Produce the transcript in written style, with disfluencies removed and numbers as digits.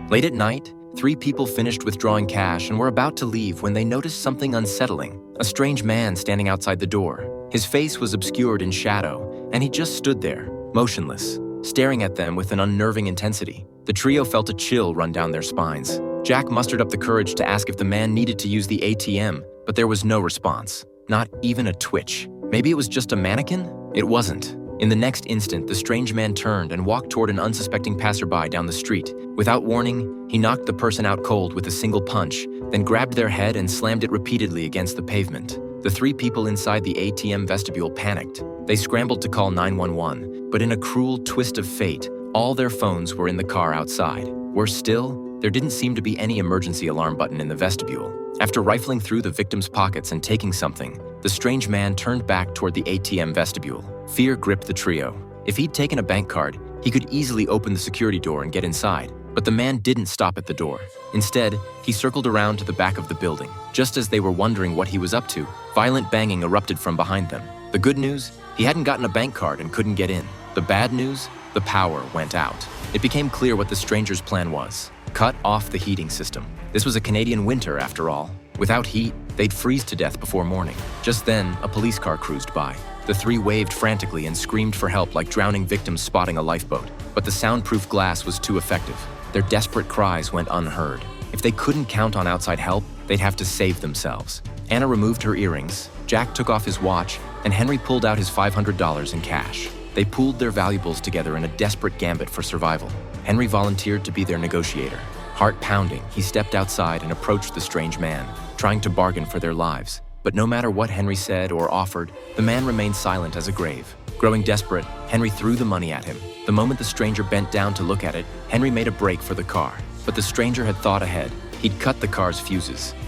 Late at night, three people finished withdrawing cash and were about to leave when they noticed something unsettling: a strange man standing outside the door. His face was obscured in shadow, and he just stood there, motionless, staring at them with an unnerving intensity. The trio felt a chill run down their spines. Jack mustered up the courage to ask if the man needed to use the ATM, but there was no response, not even a twitch. Maybe it was just a mannequin? It wasn't. In the next instant, the strange man turned and walked toward an unsuspecting passerby down the street. Without warning, he knocked the person out cold with a single punch, then grabbed their head and slammed it repeatedly against the pavement. The three people inside the ATM vestibule panicked. They scrambled to call 911, but in a cruel twist of fate, all their phones were in the car outside. Worse still, there didn't seem to be any emergency alarm button in the vestibule. After rifling through the victim's pockets and taking something, the strange man turned back toward the ATM vestibule. Fear gripped the trio. If he'd taken a bank card, he could easily open the security door and get inside. But the man didn't stop at the door. Instead, he circled around to the back of the building. Just as they were wondering what he was up to, violent banging erupted from behind them. The good news? He hadn't gotten a bank card and couldn't get in. The bad news? The power went out. It became clear what the stranger's plan was: cut off the heating system. This was a Canadian winter, after all. Without heat, they'd freeze to death before morning. Just then, a police car cruised by. The three waved frantically and screamed for help like drowning victims spotting a lifeboat. But the soundproof glass was too effective. Their desperate cries went unheard. If they couldn't count on outside help, they'd have to save themselves. Anna removed her earrings, Jack took off his watch, and Henry pulled out his $500 in cash. They pooled their valuables together in a desperate gambit for survival. Henry volunteered to be their negotiator. Heart pounding, he stepped outside and approached the strange man, trying to bargain for their lives. But no matter what Henry said or offered, the man remained silent as a grave. Growing desperate, Henry threw the money at him. The moment the stranger bent down to look at it, Henry made a break for the car. But the stranger had thought ahead. He'd cut the car's fuses.